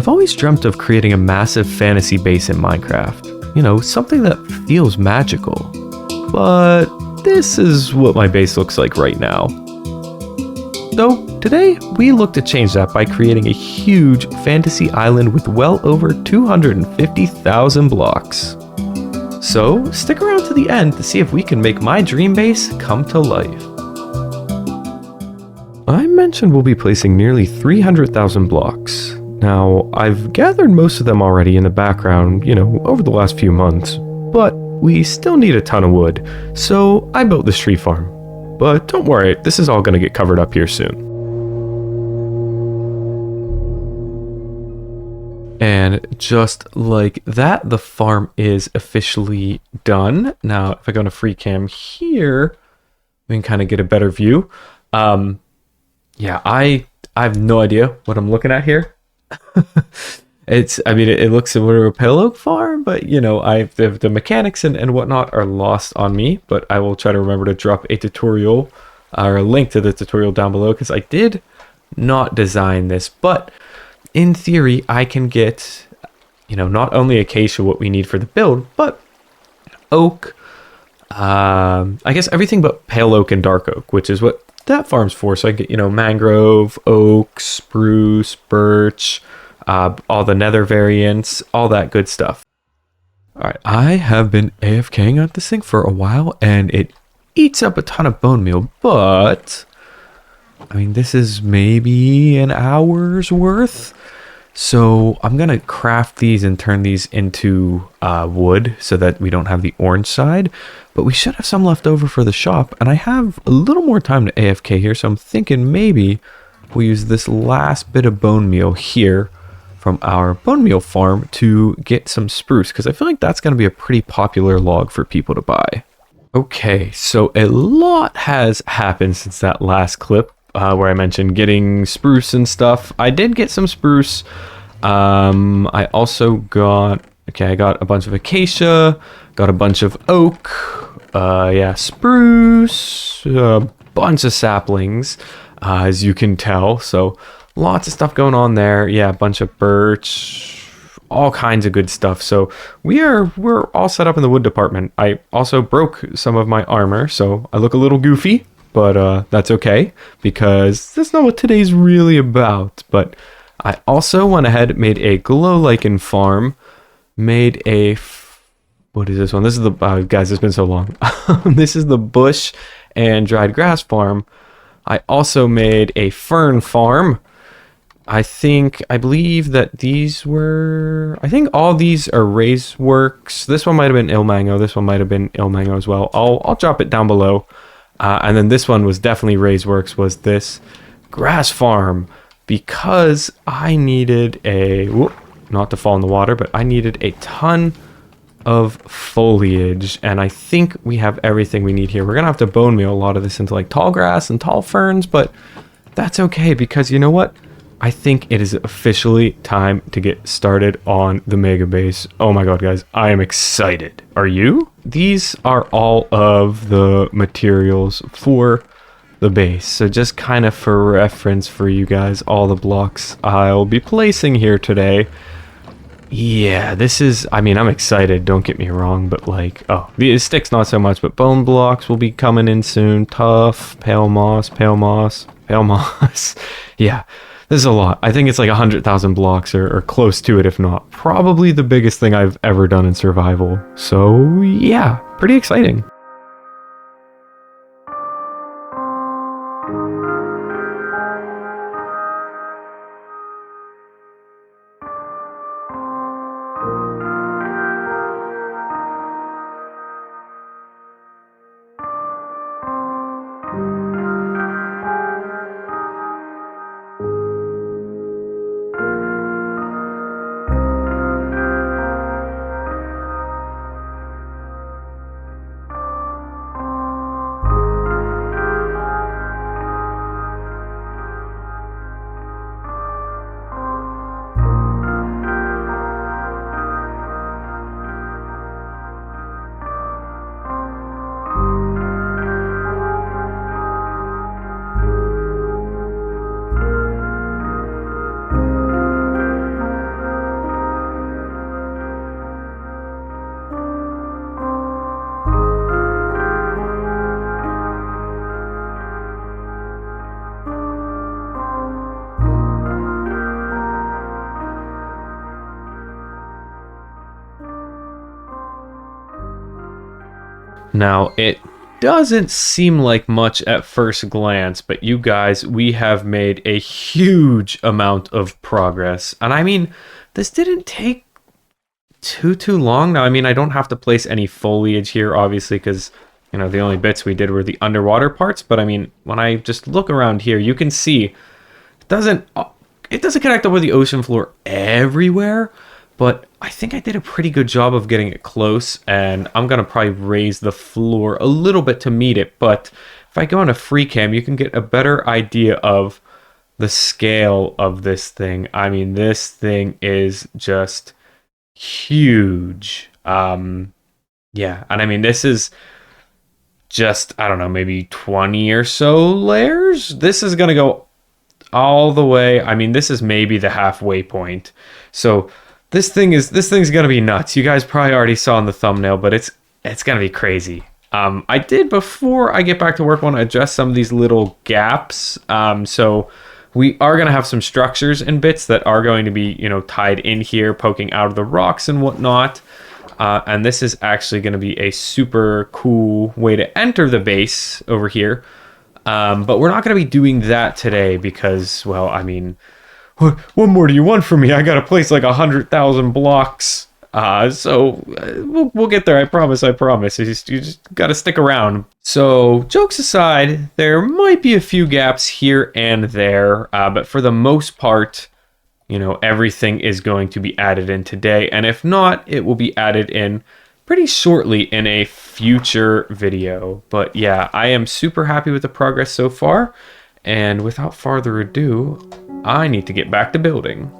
always dreamt of creating a massive fantasy base in Minecraft. You know, something that feels magical. But this is what my base looks like right now. So today we look to change that by creating a huge fantasy island with well over 250,000 blocks. So stick around to the end to see if we can make my dream base come to life. I mentioned we'll be placing nearly 300,000 blocks. Now, I've gathered most of them already in the background, you know, over the last few months, but we still need a ton of wood, so I built this tree farm. But don't worry, this is all going to get covered up here soon. And just like that, the farm is officially done. Now, if I go to free cam here, we can kind of get a better view. Yeah, I have no idea what I'm looking at here. It looks similar to a pale oak farm, but you know, the mechanics and whatnot are lost on me, but I will try to remember to drop a tutorial or a link to the tutorial down below, because I did not design this, but in theory, I can get, you know, not only acacia, what we need for the build, but oak, I guess everything but pale oak and dark oak, which is what that farm's for. So I get, you know, mangrove, oak, spruce, birch, all the nether variants, all that good stuff. All right, I have been AFKing at this thing for a while, and it eats up a ton of bone meal, but I mean, this is maybe an hour's worth. So I'm going to craft these and turn these into wood so that we don't have the orange side. But we should have some left over for the shop. And I have a little more time to AFK here. So I'm thinking maybe we'll use this last bit of bone meal here from our bone meal farm to get some spruce, because I feel like that's going to be a pretty popular log for people to buy. Okay, so a lot has happened since that last clip. Where I mentioned getting spruce and stuff. I did get some spruce. I also got, I got a bunch of acacia, got a bunch of oak, yeah, spruce, a bunch of saplings, as you can tell. So lots of stuff going on there. Yeah, a bunch of birch, all kinds of good stuff. So we're all set up in the wood department. I also broke some of my armor, so I look a little goofy. But that's okay, because that's not what today's really about. But I also went ahead, made a glow lichen farm, made a... what is this one? This is the... guys, it's been so long. This is the bush and dried grass farm. I also made a fern farm. I believe that these were... I think all these are raised works. This one might have been Ilmango. This one might have been Ilmango as well. I'll drop it down below. And then this one was definitely Raised Works, was this grass farm, because I needed not to fall in the water, but I needed a ton of foliage, and I think we have everything we need here. We're going to have to bone meal a lot of this into like tall grass and tall ferns, but that's okay, because you know what? I think it is officially time to get started on the mega base. Oh my god, guys, I am excited. Are you? These are all of the materials for the base. So just kind of for reference for you guys, all the blocks I'll be placing here today. Yeah, this is, I mean, I'm excited, don't get me wrong, but like, oh, the sticks not so much, but bone blocks will be coming in soon. Tough, pale moss, pale moss, pale moss. Yeah. This is a lot. I think it's like 100,000 blocks or close to it, if not. Probably the biggest thing I've ever done in survival. So yeah, pretty exciting. Now, it doesn't seem like much at first glance, but you guys, we have made a huge amount of progress. And I mean, this didn't take too long. Now, I mean, I don't have to place any foliage here, obviously, because, you know, the only bits we did were the underwater parts. But I mean, when I just look around here, you can see it doesn't connect up with the ocean floor everywhere, but I think I did a pretty good job of getting it close, and I'm going to probably raise the floor a little bit to meet it. But if I go on a free cam, you can get a better idea of the scale of this thing. I mean, this thing is just huge. Yeah, and I mean, this is just, I don't know, maybe 20 or so layers. This is going to go all the way. I mean, this is maybe the halfway point. So this thing's gonna be nuts. You guys probably already saw in the thumbnail, but it's gonna be crazy. I did, before I get back to work, want to address some of these little gaps. So we are gonna have some structures and bits that are going to be, you know, tied in here, poking out of the rocks and whatnot. And this is actually going to be a super cool way to enter the base over here. But we're not going to be doing that today because, well, I mean, what more do you want from me? I got to place like 100,000 blocks. So we'll get there. I promise. You just got to stick around. So jokes aside, there might be a few gaps here and there. But for the most part, you know, everything is going to be added in today. And if not, it will be added in pretty shortly in a future video. But yeah, I am super happy with the progress so far. And without further ado, I need to get back to building.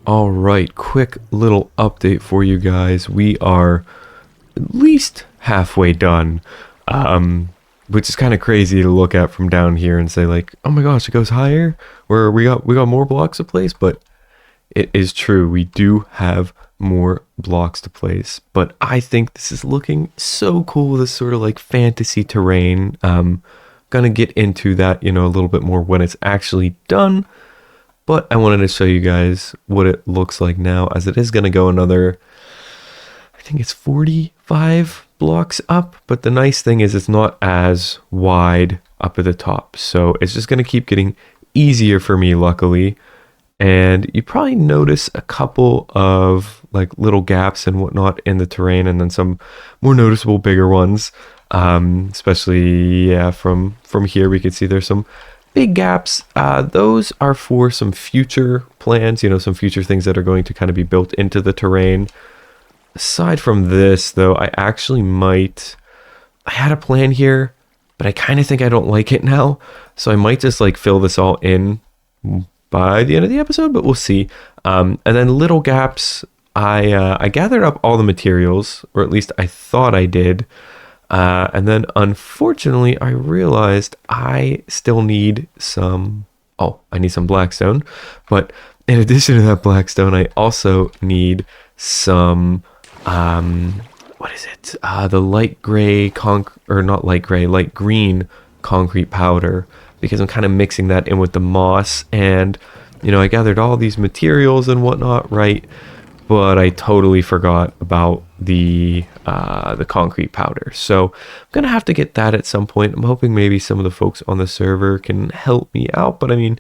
All right, quick little update for you guys. We are at least halfway done, which is kind of crazy to look at from down here and say like, oh my gosh, it goes higher, where we got more blocks to place. But it is true, we do have more blocks to place. But I think this is looking so cool, this sort of like fantasy terrain. Gonna get into that, you know, a little bit more when it's actually done. But I wanted to show you guys what it looks like now, as it is going to go another, I think it's 45 blocks up. But the nice thing is it's not as wide up at the top. So it's just going to keep getting easier for me, luckily. And you probably notice a couple of like little gaps and whatnot in the terrain, and then some more noticeable bigger ones. Especially, yeah, from here we can see there's some big gaps. Those are for some future plans, you know, some future things that are going to kind of be built into the terrain. Aside from this, though, I had a plan here, but I kind of think I don't like it now. So I might just like fill this all in by the end of the episode, but we'll see. And then little gaps, I gathered up all the materials, or at least I thought I did. And then unfortunately I realized I still need some, I need some blackstone. But in addition to that blackstone, I also need some, what is it? The light green concrete powder, because I'm kind of mixing that in with the moss. And, you know, I gathered all these materials and whatnot, right? But I totally forgot about the concrete powder. So I'm gonna have to get that at some point. I'm hoping maybe some of the folks on the server can help me out, but I mean,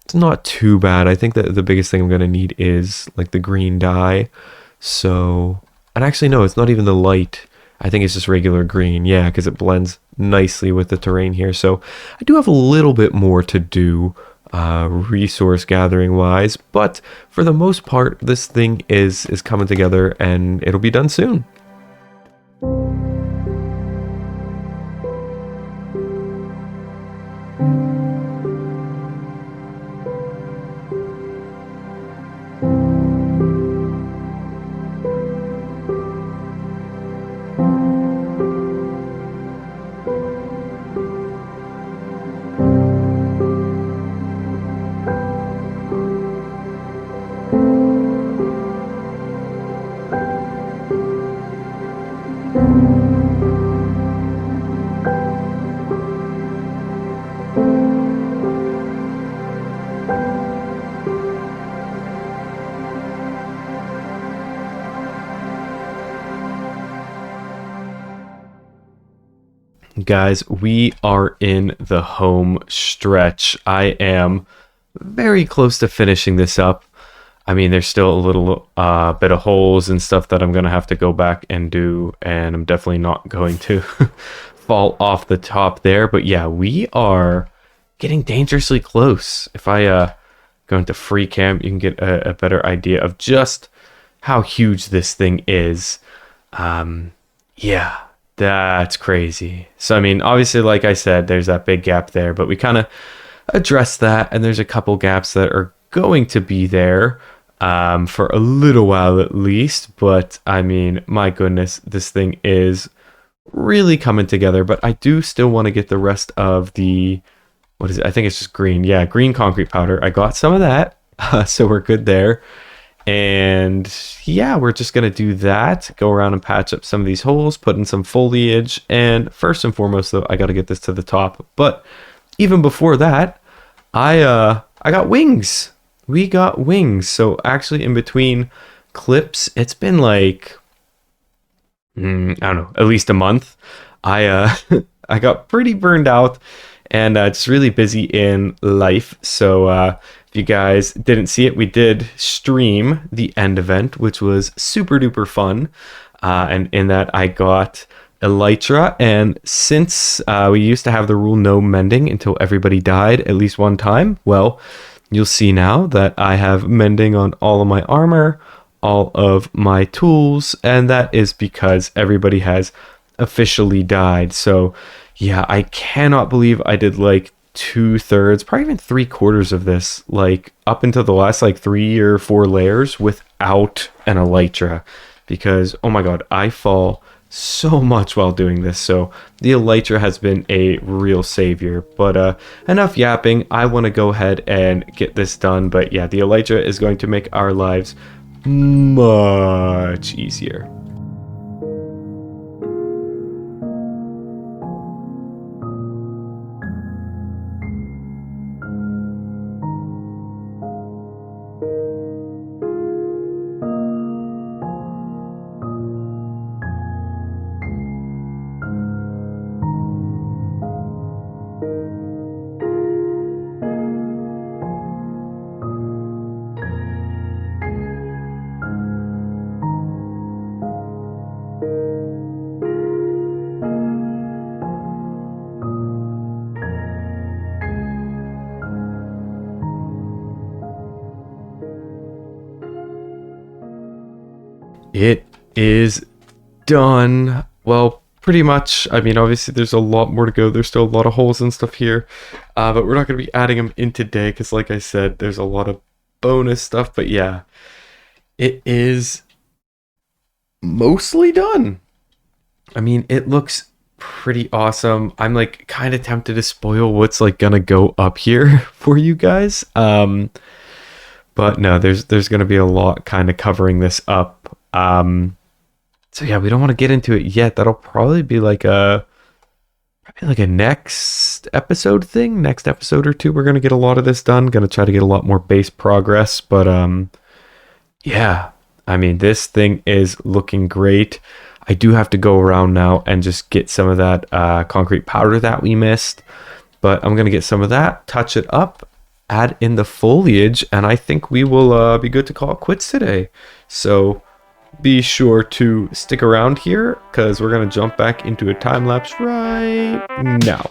it's not too bad. I think that the biggest thing I'm gonna need is like the green dye. So, and actually no, it's not even the light. I think it's just regular green. Yeah, because it blends nicely with the terrain here. So I do have a little bit more to do. resource gathering wise, but for the most part, this thing is coming together and it'll be done soon. Guys, we are in the home stretch. I am very close to finishing this up. I mean, there's still a little bit of holes and stuff that I'm going to have to go back and do, and I'm definitely not going to fall off the top there. But yeah, we are getting dangerously close. If I go into free camp, you can get a better idea of just how huge this thing is. Yeah. That's crazy. So, I mean, obviously, like I said, there's that big gap there, but we kind of addressed that, and there's a couple gaps that are going to be there for a little while at least. But, I mean, my goodness, this thing is really coming together. But I do still want to get the rest of the, what is it? I think it's just green. Yeah, green concrete powder. I got some of that, so we're good there. And yeah, we're just going to do that, go around and patch up some of these holes, put in some foliage, and first and foremost though, I got to get this to the top. But even before that, I got wings. We got wings. So actually in between clips, it's been like I don't know, at least a month. I I got pretty burned out and just really busy in life. So if you guys didn't see it, we did stream the end event, which was super duper fun. And in that I got elytra. And since we used to have the rule no mending until everybody died at least one time, well, you'll see now that I have mending on all of my armor, all of my tools, and that is because everybody has officially died. So yeah, I cannot believe I did like 2/3, probably even 3/4 of this, like up into the last like 3 or 4 layers without an elytra, because oh my god, I fall so much while doing this. So the elytra has been a real savior. But enough yapping, I want to go ahead and get this done. But yeah, the elytra is going to make our lives much easier. It is done. Well, pretty much. I mean, obviously there's a lot more to go. There's still a lot of holes and stuff here, but we're not going to be adding them in today because like I said, there's a lot of bonus stuff. But yeah, it is mostly done. I mean, it looks pretty awesome. I'm like kind of tempted to spoil what's like gonna go up here for you guys. But no, there's gonna be a lot kind of covering this up. So yeah, we don't want to get into it yet. That'll probably be like a next episode thing. Next episode or two, we're gonna get a lot of this done. Gonna try to get a lot more base progress. But yeah, I mean, this thing is looking great. I do have to go around now and just get some of that concrete powder that we missed. But I'm gonna get some of that, touch it up, add in the foliage, and I think we will be good to call it quits today. So be sure to stick around here because we're going to jump back into a time lapse right now.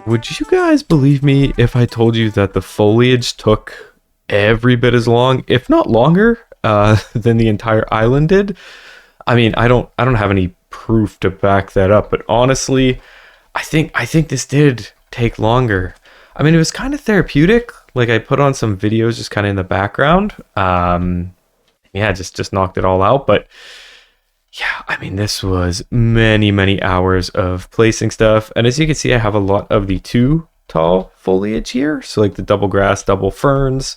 Would you guys believe me if I told you that the foliage took every bit as long, if not longer, than the entire island did? I mean, I don't have any proof to back that up, but honestly, I think this did take longer. I mean, it was kind of therapeutic. Like I put on some videos just kind of in the background. Yeah, just knocked it all out. But yeah, I mean, this was many hours of placing stuff. And as you can see, I have a lot of the too tall foliage here. So like the double grass, double ferns.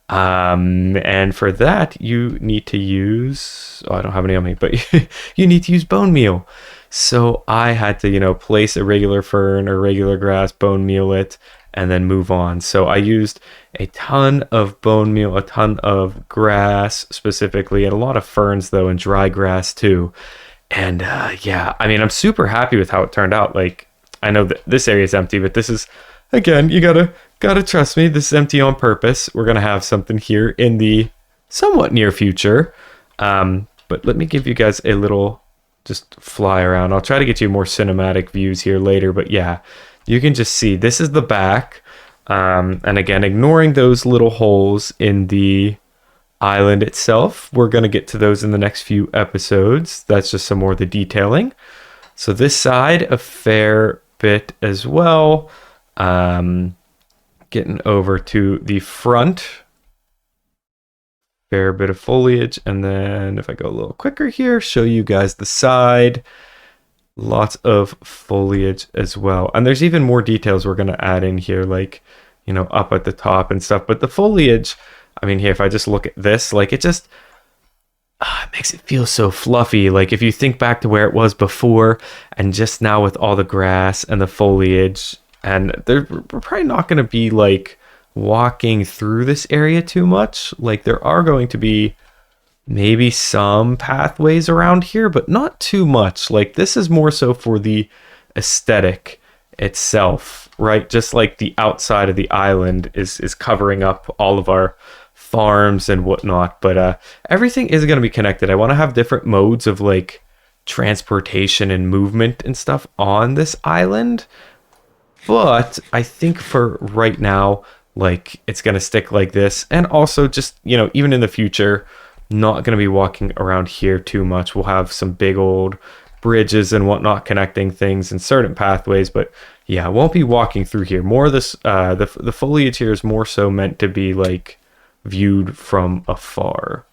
And for that, you need to use, oh, I don't have any on me, but you need to use bone meal. So I had to, place a regular fern or regular grass, bone meal it, and then move on. So I used a ton of bone meal, a ton of grass specifically, and a lot of ferns though, and dry grass too. And yeah, I mean, I'm super happy with how it turned out. Like, I know that this area is empty, but this is, again, you gotta trust me. This is empty on purpose. We're gonna have something here in the somewhat near future. But let me give you guys a little just fly around. I'll try to get you more cinematic views here later. But yeah, you can just see this is the back. And again, ignoring those little holes in the island itself, we're gonna get to those in the next few episodes. That's just some more of the detailing. So this side, a fair bit as well. Getting over to the front, fair bit of foliage. And then if I go a little quicker here, show you guys the side, lots of foliage as well. And there's even more details we're going to add in here, like, up at the top and stuff. But the foliage, I mean, here, if I just look at this, like it just, it makes it feel so fluffy. Like if you think back to where it was before and just now with all the grass and the foliage, and we're probably not going to be like walking through this area too much. Like there are going to be maybe some pathways around here, but not too much. Like this is more so for the aesthetic itself, right? Just like the outside of the island is covering up all of our farms and whatnot. But everything is going to be connected. I want to have different modes of like transportation and movement and stuff on this island. But I think for right now, like it's going to stick like this. And also just, even in the future, not going to be walking around here too much. We'll have some big old bridges and whatnot connecting things and certain pathways. But yeah, I won't be walking through here. More of this, the foliage here is more so meant to be like viewed from afar.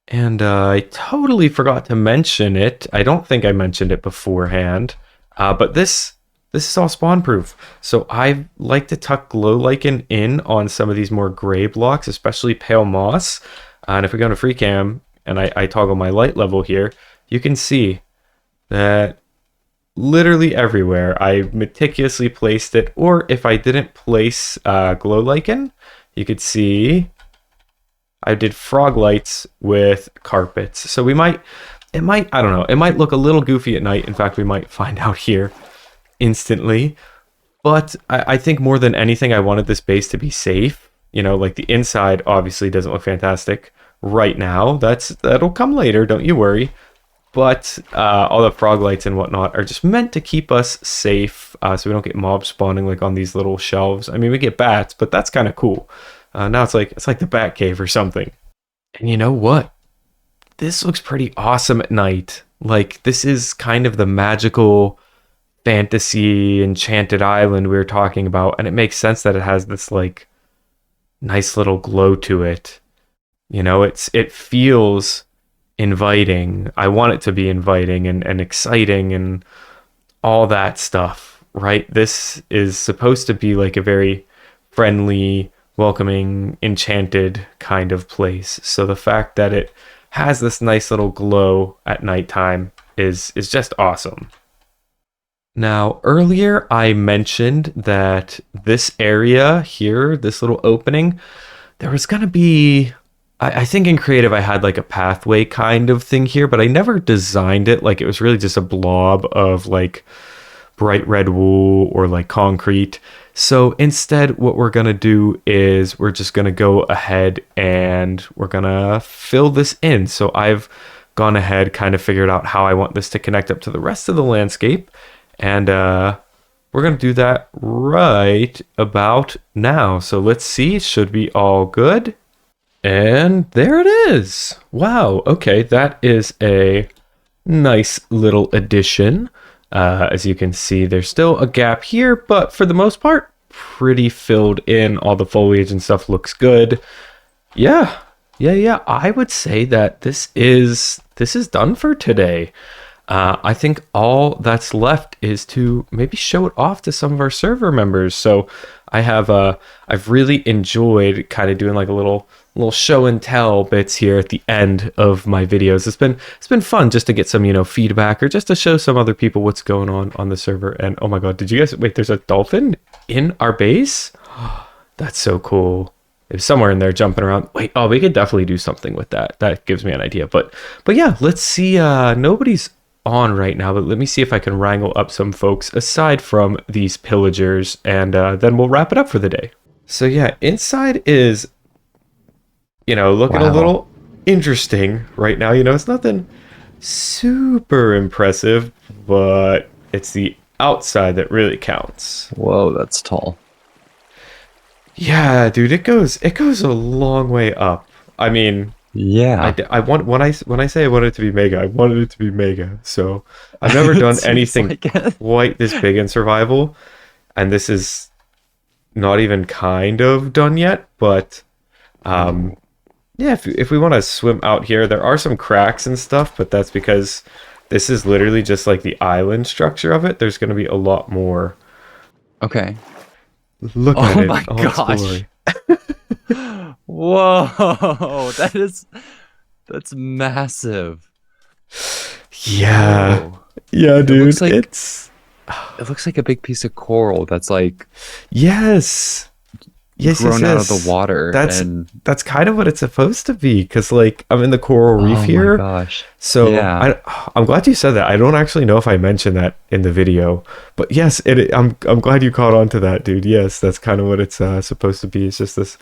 And I totally forgot to mention it. I don't think I mentioned it beforehand. But this is all spawn proof. So I like to tuck glow lichen in on some of these more gray blocks, especially pale moss. And if we go to free cam and I toggle my light level here, you can see that literally everywhere I meticulously placed it. Or if I didn't place glow lichen, you could see I did frog lights with carpets. So I don't know, it might look a little goofy at night. In fact, we might find out here instantly. But I think more than anything, I wanted this base to be safe. Like the inside obviously doesn't look fantastic right now. That'll come later, don't you worry. But all the frog lights and whatnot are just meant to keep us safe, so we don't get mobs spawning like on these little shelves. I mean, we get bats, but that's kind of cool. Now it's like the bat cave or something. And you know what? This looks pretty awesome at night. Like this is kind of the magical fantasy enchanted island we were talking about, and it makes sense that it has this like nice little glow to it. It feels inviting. I want it to be inviting and exciting and all that stuff, right? This is supposed to be like a very friendly, welcoming, enchanted kind of place. So the fact that it has this nice little glow at nighttime is just awesome. Now, earlier I mentioned that this area here, this little opening, there was going to be, I think in creative I had like a pathway kind of thing here, but I never designed it. Like it was really just a blob of like bright red wool or like concrete. So instead what we're going to do is we're just going to go ahead and we're going to fill this in. So I've gone ahead, kind of figured out how I want this to connect up to the rest of the landscape. And we're we're going to do that right about now. So let's see, should be all good. And there it is. Wow. Okay, that is a nice little addition. As you can see, there's still a gap here, but for the most part, pretty filled in. All the foliage and stuff looks good. Yeah. I would say that this is done for today. I think all that's left is to maybe show it off to some of our server members. So I've really enjoyed kind of doing like a little show and tell bits here at the end of my videos. It's been fun just to get some, feedback, or just to show some other people what's going on the server. And oh my god, did you guys wait, there's a dolphin in our base? That's so cool. It's somewhere in there jumping around. Wait, oh, we could definitely do something with that. That gives me an idea. But yeah, let's see. Nobody's on right now, but let me see if I can wrangle up some folks aside from these pillagers, and then we'll wrap it up for the day. So yeah, inside is, looking a little interesting right now. It's nothing super impressive, but it's the outside that really counts. Whoa, that's tall. Yeah, dude, it goes a long way up. I mean, yeah, I want when I say I want it to be mega, I wanted it to be mega. So I've never done anything quite this big in survival, and this is not even kind of done yet. But yeah, if we want to swim out here, there are some cracks and stuff, but that's because this is literally just like the island structure of it. There's going to be a lot more. Okay. Look at it. Oh my gosh. Whoa, that's massive. Yeah. Whoa. Yeah, dude. It looks like a big piece of coral that's like grown out of the water. That's kind of what it's supposed to be, because like I'm in the coral reef here. Oh my gosh. So yeah. I'm glad you said that. I don't actually know if I mentioned that in the video, but yes, I'm glad you caught on to that, dude. Yes, that's kind of what it's supposed to be. It's just this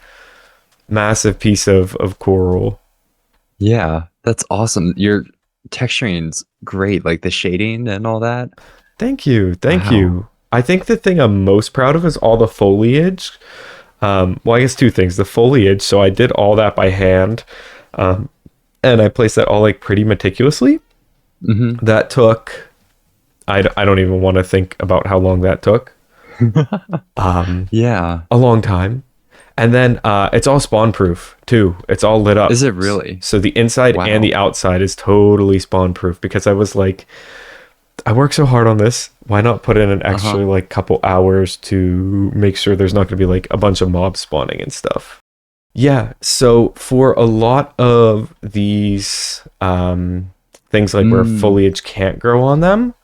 massive piece of coral. Yeah, that's awesome. Your texturing's great, like the shading and all that. Thank you. I think the thing I'm most proud of is all the foliage. Well, I guess two things. The foliage, so I did all that by hand, and I placed that all like pretty meticulously. Mm-hmm. That took, I don't even want to think about how long that took. Yeah. A long time. And then it's all spawn proof too. It's all lit up. Is it really? So the inside and the outside is totally spawn proof, because I was like, I worked so hard on this. Why not put in an extra like couple hours to make sure there's not going to be like a bunch of mobs spawning and stuff. Yeah. So for a lot of these things like where foliage can't grow on them,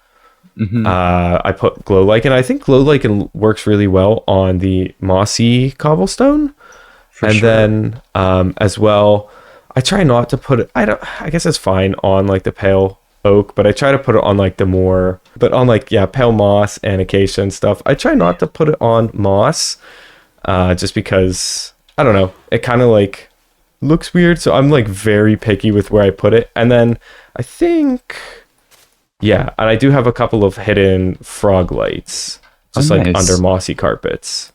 I put glow lichen. I think glow lichen works really well on the mossy cobblestone. Then as well, I try not to put it, I guess it's fine on like the pale oak, but I try to put it on like pale moss and acacia and stuff. I try not to put it on moss, just because I don't know, it kind of like looks weird. So I'm like very picky with where I put it. And then I think, and I do have a couple of hidden frog lights, just like under mossy carpets.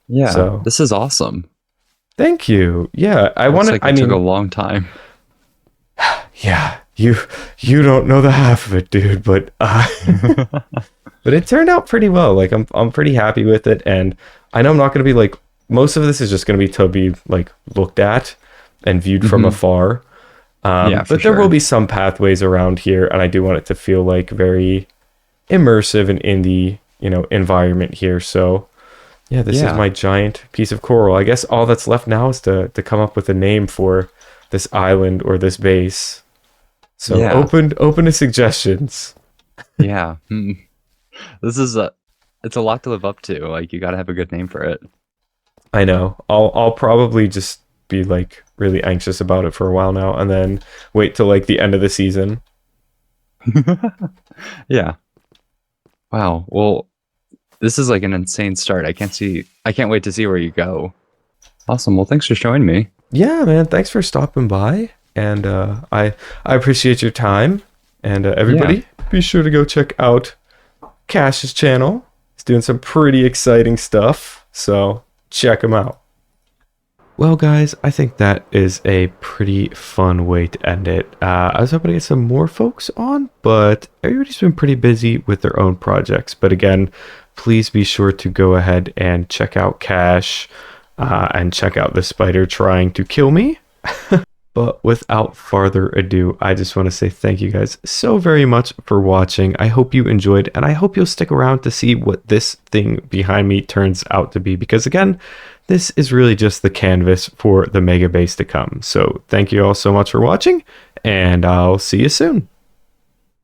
Yeah, so this is awesome. Thank you. Yeah, it took a long time. Yeah. You don't know the half of it, dude, but but it turned out pretty well. Like I'm pretty happy with it, and I know I'm not going to be like, most of this is just going to be like looked at and viewed from afar. But there will be some pathways around here, and I do want it to feel like very immersive and in the environment here. So yeah, this is my giant piece of coral. I guess all that's left now is to come up with a name for this island or this base. So open to suggestions. Yeah. This is it's a lot to live up to. Like, you got to have a good name for it. I know. I'll probably just be like really anxious about it for a while now, and then wait till like the end of the season. Yeah. Wow. Well, this is like an insane start. I can't wait to see where you go. Awesome. Well, thanks for showing me. Yeah, man. Thanks for stopping by. And I appreciate your time. And everybody, be sure to go check out Cash's channel. His doing some pretty exciting stuff. So check him out. Well, guys, I think that is a pretty fun way to end it. I was hoping to get some more folks on, but everybody's been pretty busy with their own projects. But again, please be sure to go ahead and check out Cash and check out the spider trying to kill me. But without further ado, I just want to say thank you guys so very much for watching. I hope you enjoyed, and I hope you'll stick around to see what this thing behind me turns out to be. Because again, this is really just the canvas for the mega base to come. So thank you all so much for watching, and I'll see you soon.